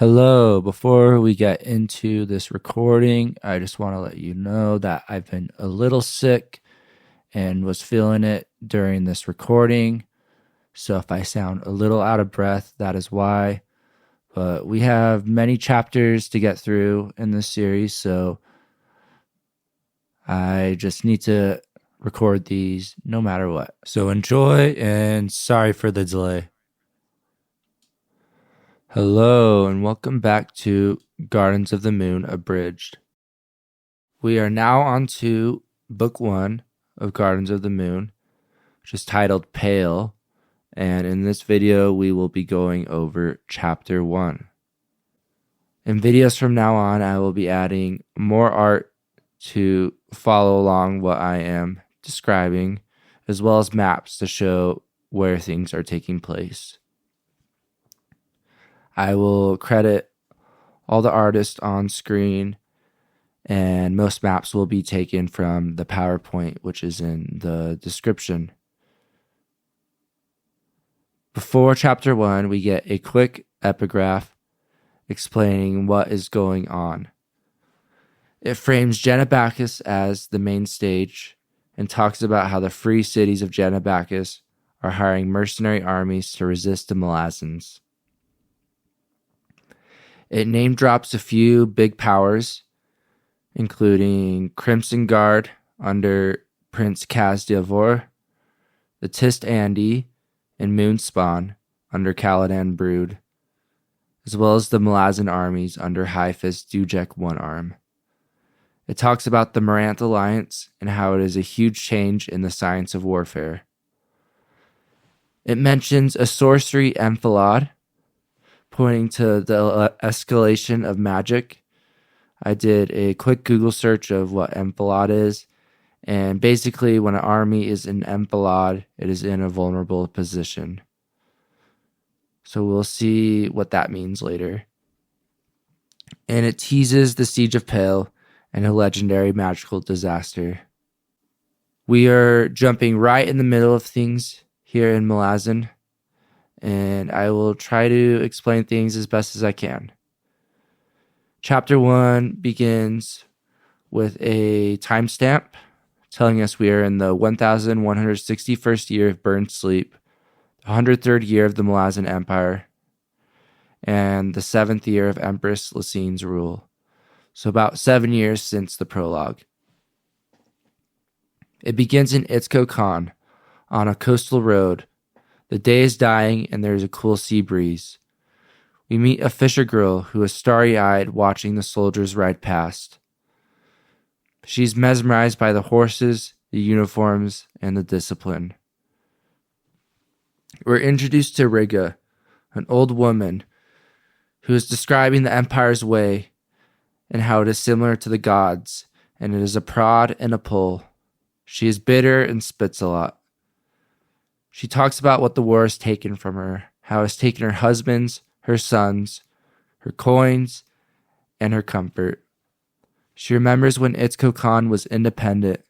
Hello, before we get into this recording, I just want to let you know that I've been a little sick and was feeling it during this recording. So if I sound a little out of breath, that is why. But we have many chapters to get through in this series, so I just need to record these no matter what. So enjoy, and sorry for the delay. Hello, and welcome back to Gardens of the Moon, Abridged. We are now on to Book 1 of Gardens of the Moon, which is titled Pale, and in this video we will be going over Chapter 1. In videos from now on, I will be adding more art to follow along what I am describing, as well as maps to show where things are taking place. I will credit all the artists on screen, and most maps will be taken from the PowerPoint, which is in the description. Before Chapter 1, we get a quick epigraph explaining what is going on. It frames Genebacus as the main stage and talks about how the free cities of Genebacus are hiring mercenary armies to resist the Malazans. It name drops a few big powers, including Crimson Guard under Prince Kaz Diavor, the Tist Andi, and Moonspawn under Caladan Brood, as well as the Malazan armies under High-Fist Dujek One Arm. It talks about the Marant Alliance and how it is a huge change in the science of warfare. It mentions a sorcery enfilade, pointing to the escalation of magic. I did a quick Google search of what enfilade is, and basically when an army is in enfilade, it is in a vulnerable position. So we'll see what that means later. And it teases the Siege of Pale and a legendary magical disaster. We are jumping right in the middle of things here in Malazan, and I will try to explain things as best as I can. Chapter 1 begins with a timestamp telling us we are in the 1161st year of burned sleep, the 103rd year of the Malazan Empire, and the 7th year of Empress Lacine's rule. So about 7 years since the prologue. It begins in Itzko Khan on a coastal road. The day is dying and there is a cool sea breeze. We meet a fisher girl who is starry-eyed watching the soldiers ride past. She's mesmerized by the horses, the uniforms, and the discipline. We're introduced to Riga, an old woman who is describing the Empire's way and how it is similar to the gods, and it is a prod and a pull. She is bitter and spits a lot. She talks about what the war has taken from her, how it has taken her husbands, her sons, her coins, and her comfort. She remembers when Itzko Khan was independent,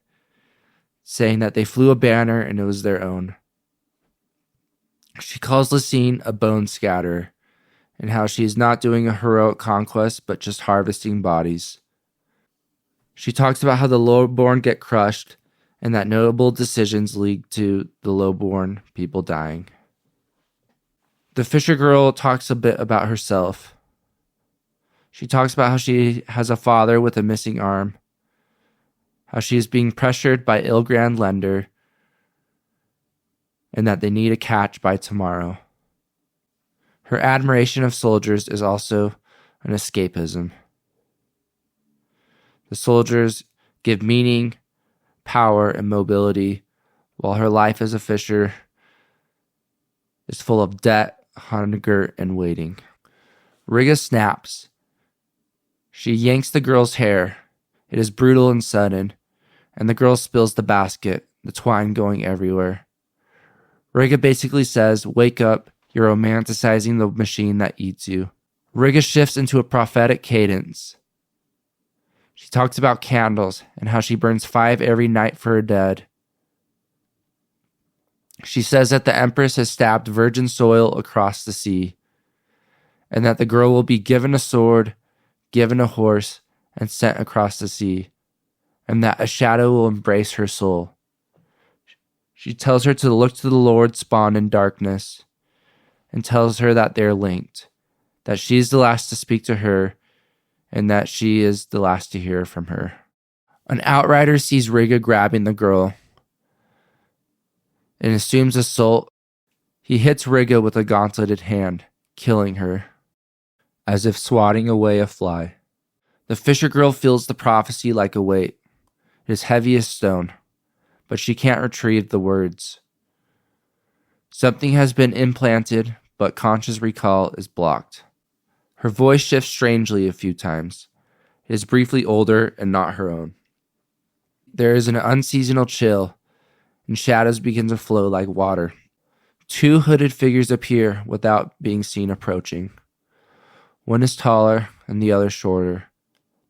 saying that they flew a banner and it was their own. She calls Lacine a bone scatterer, and how she is not doing a heroic conquest but just harvesting bodies. She talks about how the lowborn get crushed, and that notable decisions lead to the lowborn people dying. The fisher girl talks a bit about herself. She talks about how she has a father with a missing arm, how she is being pressured by Ilgrand Lender, and that they need a catch by tomorrow. Her admiration of soldiers is also an escapism. The soldiers give meaning, power, and mobility, while her life as a fisher is full of debt, hunger, and waiting. Riga snaps. She yanks the girl's hair. It is brutal and sudden, and the girl spills the basket, the twine going everywhere. Riga basically says, "Wake up, you're romanticizing the machine that eats you." Riga shifts into a prophetic cadence. She talks about candles and how she burns 5 every night for her dead. She says that the Empress has stabbed virgin soil across the sea, and that the girl will be given a sword, given a horse, and sent across the sea, and that a shadow will embrace her soul. She tells her to look to the Lord spawned in darkness, and tells her that they're linked, that she's the last to speak to her, and that she is the last to hear from her. An outrider sees Rigga grabbing the girl and assumes assault. He hits Rigga with a gauntleted hand, killing her, as if swatting away a fly. The fisher girl feels the prophecy like a weight. It is heavy as stone, but she can't retrieve the words. Something has been implanted, but conscious recall is blocked. Her voice shifts strangely a few times. It is briefly older and not her own. There is an unseasonal chill, and shadows begin to flow like water. 2 hooded figures appear without being seen approaching. One is taller and the other shorter.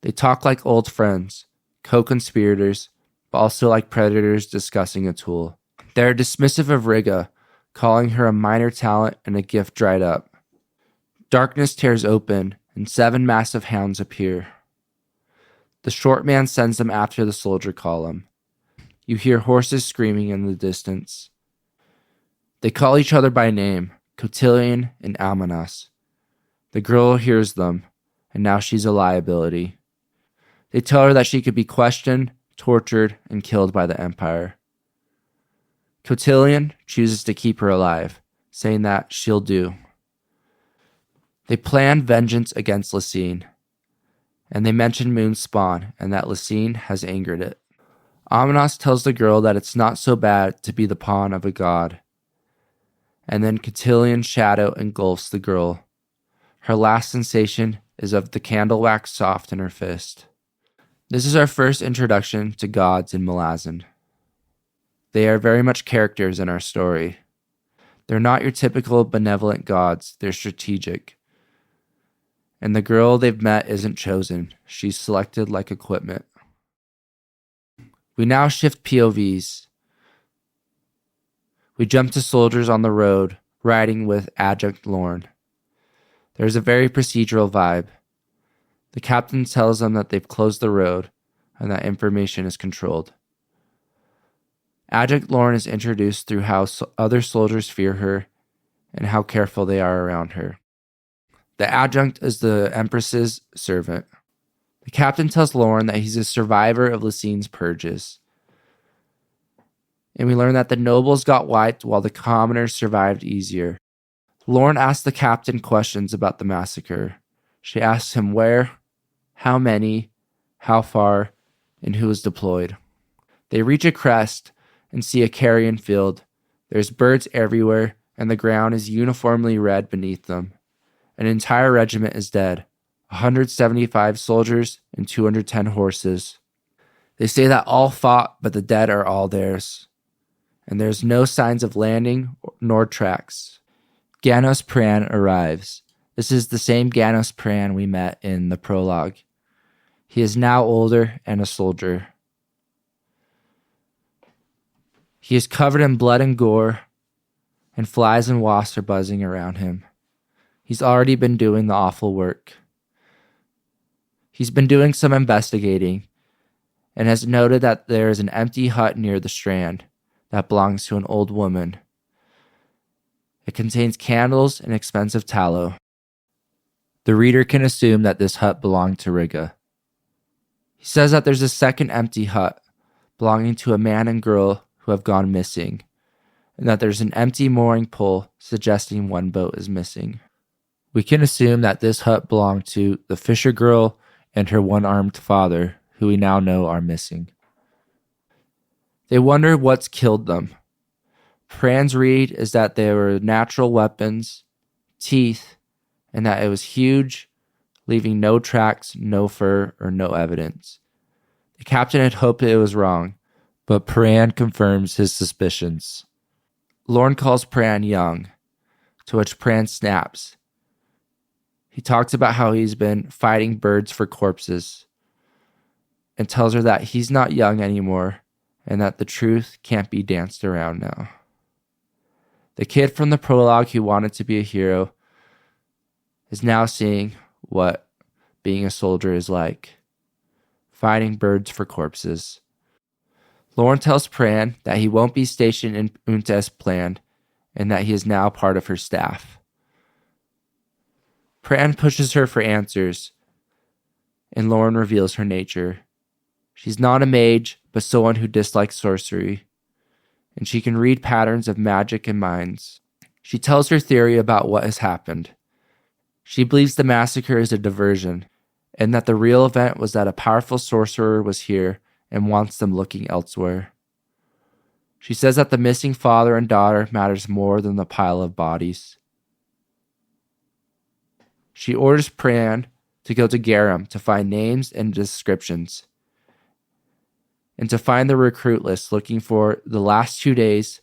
They talk like old friends, co-conspirators, but also like predators discussing a tool. They are dismissive of Rigga, calling her a minor talent and a gift dried up. Darkness tears open, and 7 massive hounds appear. The short man sends them after the soldier column. You hear horses screaming in the distance. They call each other by name, Cotillion and Almanas. The girl hears them, and now she's a liability. They tell her that she could be questioned, tortured, and killed by the Empire. Cotillion chooses to keep her alive, saying that she'll do. They plan vengeance against Lysine, and they mention Moon's spawn and that Lysine has angered it. Almanas tells the girl that it's not so bad to be the pawn of a god. And then Cotillion's shadow engulfs the girl. Her last sensation is of the candle wax soft in her fist. This is our first introduction to gods in Malazan. They are very much characters in our story. They're not your typical benevolent gods, they're strategic. And the girl they've met isn't chosen, she's selected like equipment. We now shift POVs. We jump to soldiers on the road, riding with Adjunct Lorne. There's a very procedural vibe. The captain tells them that they've closed the road and that information is controlled. Adjunct Lorne is introduced through how other soldiers fear her and how careful they are around her. The adjunct is the Empress's servant. The captain tells Lorne that he's a survivor of Lysine's purges. And we learn that the nobles got wiped while the commoners survived easier. Lorne asks the captain questions about the massacre. She asks him where, how many, how far, and who was deployed. They reach a crest and see a carrion field. There's birds everywhere, and the ground is uniformly red beneath them. An entire regiment is dead, 175 soldiers and 210 horses. They say that all fought, but the dead are all theirs. And there's no signs of landing nor tracks. Ganos Pran arrives. This is the same Ganos Pran we met in the prologue. He is now older and a soldier. He is covered in blood and gore, and flies and wasps are buzzing around him. He's already been doing the awful work. He's been doing some investigating and has noted that there is an empty hut near the strand that belongs to an old woman. It contains candles and expensive tallow. The reader can assume that this hut belonged to Rigga. He says that there's a second empty hut belonging to a man and girl who have gone missing, and that there's an empty mooring pole suggesting one boat is missing. We can assume that this hut belonged to the fisher girl and her one-armed father, who we now know are missing. They wonder what's killed them. Pran's read is that they were natural weapons, teeth, and that it was huge, leaving no tracks, no fur, or no evidence. The captain had hoped it was wrong, but Pran confirms his suspicions. Lorne calls Pran young, to which Pran snaps. He talks about how he's been fighting birds for corpses and tells her that he's not young anymore and that the truth can't be danced around now. The kid from the prologue who wanted to be a hero is now seeing what being a soldier is like, finding birds for corpses. Lauren tells Pran that he won't be stationed in Unta as planned, and that he is now part of her staff. Pran pushes her for answers, and Lauren reveals her nature. She's not a mage, but someone who dislikes sorcery, and she can read patterns of magic and minds. She tells her theory about what has happened. She believes the massacre is a diversion, and that the real event was that a powerful sorcerer was here and wants them looking elsewhere. She says that the missing father and daughter matters more than the pile of bodies. She orders Pran to go to Garum to find names and descriptions, and to find the recruit list looking for the last 2 days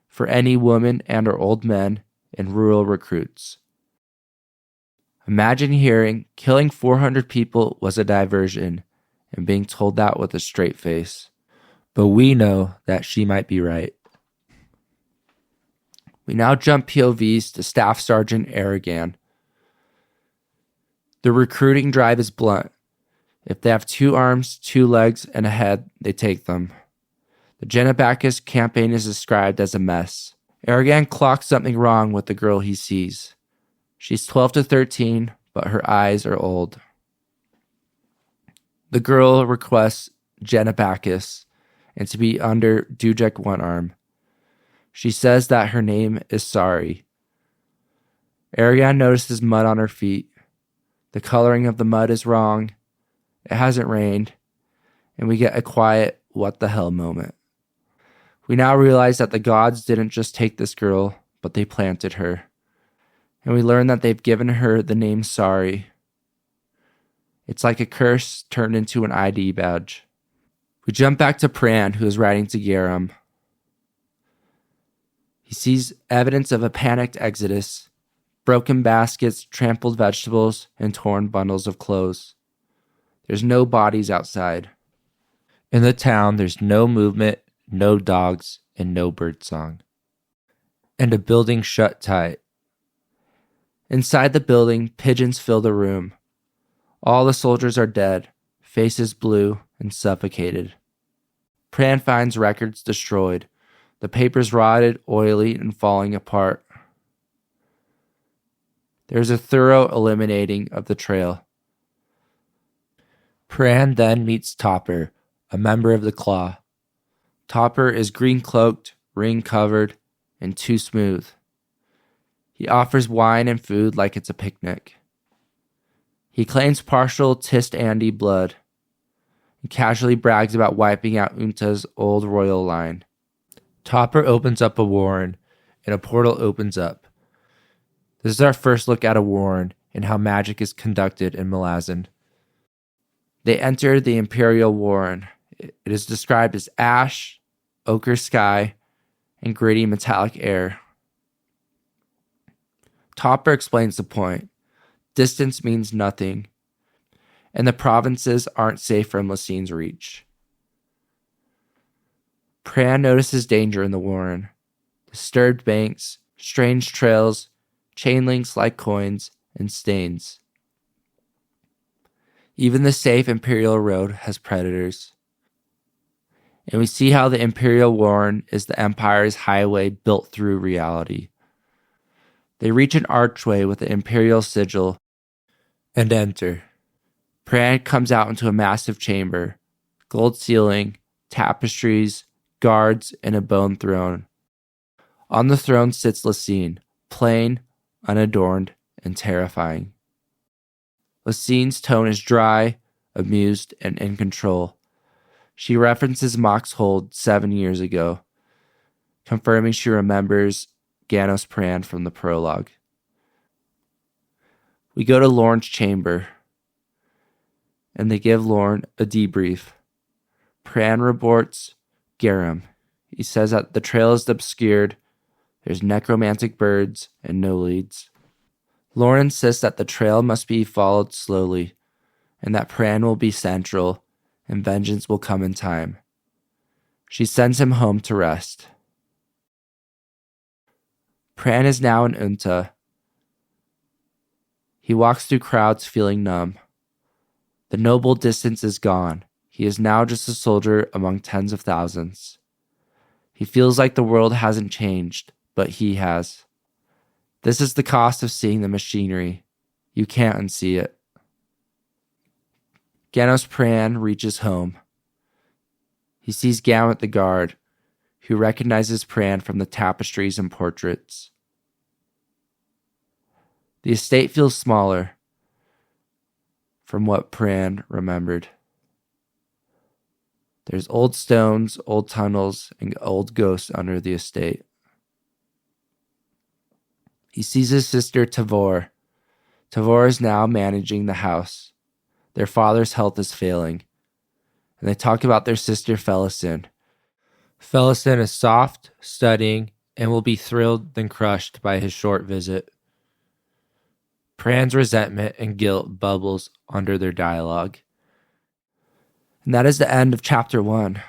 for any women and or old men and rural recruits. Imagine hearing killing 400 people was a diversion and being told that with a straight face. But we know that she might be right. We now jump POVs to Staff Sergeant Aragan. The recruiting drive is blunt. If they have 2 arms, 2 legs, and a head, they take them. The Genabacchus campaign is described as a mess. Aragan clocks something wrong with the girl he sees. She's 12 to 13, but her eyes are old. The girl requests Genabacchus and to be under Dujek one arm. She says that her name is Sari. Aragan notices mud on her feet. The coloring of the mud is wrong. It hasn't rained. And we get a quiet what the hell moment. We now realize that the gods didn't just take this girl, but they planted her. And we learn that they've given her the name Sari. It's like a curse turned into an ID badge. We jump back to Pran, who is riding to Garum. He sees evidence of a panicked exodus, broken baskets, trampled vegetables, and torn bundles of clothes. There's no bodies outside. In the town, there's no movement, no dogs, and no birdsong. And a building shut tight. Inside the building, pigeons fill the room. All the soldiers are dead, faces blue and suffocated. Pran finds records destroyed, the papers rotted, oily, and falling apart. There's a thorough eliminating of the trail. Pran then meets Topper, a member of the Claw. Topper is green-cloaked, ring-covered, and too smooth. He offers wine and food like it's a picnic. He claims partial Tist Andy blood and casually brags about wiping out Unta's old royal line. Topper opens up a warren, and a portal opens up. This is our first look at a warren and how magic is conducted in Malazan. They enter the Imperial Warren. It is described as ash, ochre sky, and gritty metallic air. Topper explains the point. Distance means nothing, and the provinces aren't safe from Lacine's reach. Pran notices danger in the warren. Disturbed banks, strange trails, chain links like coins, and stains. Even the safe Imperial Road has predators. And we see how the Imperial Warren is the Empire's highway built through reality. They reach an archway with the Imperial sigil and enter. Pran comes out into a massive chamber, gold ceiling, tapestries, guards, and a bone throne. On the throne sits Lacine, plain, unadorned, and terrifying. Lacine's tone is dry, amused, and in control. She references Mock's hold 7 years ago, confirming she remembers Ganos Pran from the prologue. We go to Lorne's chamber, and they give Lorne a debrief. Pran reports Garum. He says that the trail is obscured, there's necromantic birds, and no leads. Lorne insists that the trail must be followed slowly, and that Pran will be central, and vengeance will come in time. She sends him home to rest. Pran is now in Unta. He walks through crowds feeling numb. The noble distance is gone. He is now just a soldier among tens of thousands. He feels like the world hasn't changed, but he has. This is the cost of seeing the machinery. You can't unsee it. Ganos Pran reaches home. He sees Gamut the guard, who recognizes Pran from the tapestries and portraits. The estate feels smaller from what Pran remembered. There's old stones, old tunnels, and old ghosts under the estate. He sees his sister Tavor. Tavor is now managing the house. Their father's health is failing, and they talk about their sister Felisin. Felisin is soft, studying, and will be thrilled then crushed by his short visit. Pran's resentment and guilt bubbles under their dialogue. And that is the end of chapter 1.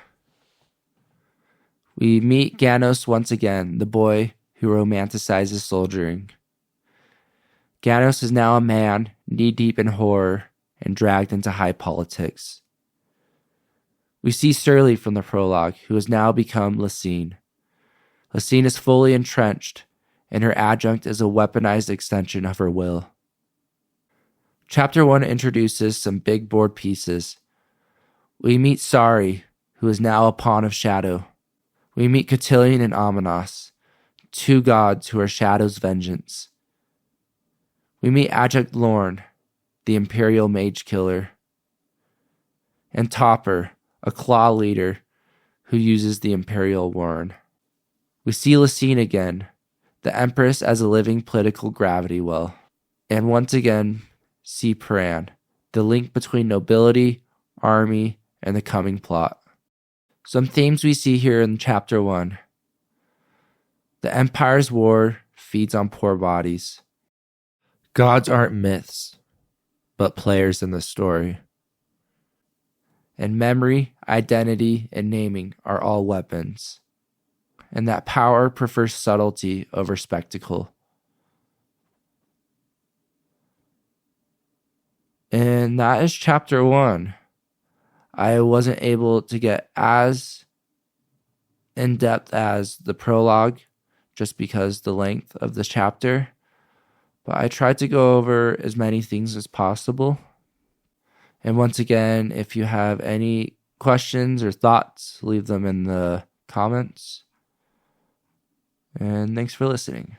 We meet Ganos once again, the boy who romanticizes soldiering. Ganos is now a man, knee-deep in horror and dragged into high politics. We see Surly from the prologue, who has now become Lysine. Lysine is fully entrenched, and her adjunct is a weaponized extension of her will. Chapter 1 introduces some big board pieces. We meet Sari, who is now a pawn of Shadow. We meet Cotillion and Amanos, two gods who are Shadow's vengeance. We meet Adjunct Lorne, the Imperial Mage Killer, and Topper, a claw leader who uses the Imperial Warren. We see Lysine again, the Empress as a living political gravity well, and once again see Pran, the link between nobility, army, and the coming plot. Some themes we see here in chapter 1. The Empire's war feeds on poor bodies. Gods aren't myths, but players in the story. And memory, identity, and naming are all weapons. And that power prefers subtlety over spectacle. And that is chapter 1. I wasn't able to get as in-depth as the prologue just because the length of the chapter, but I tried to go over as many things as possible. And once again, if you have any questions or thoughts, leave them in the comments. And thanks for listening.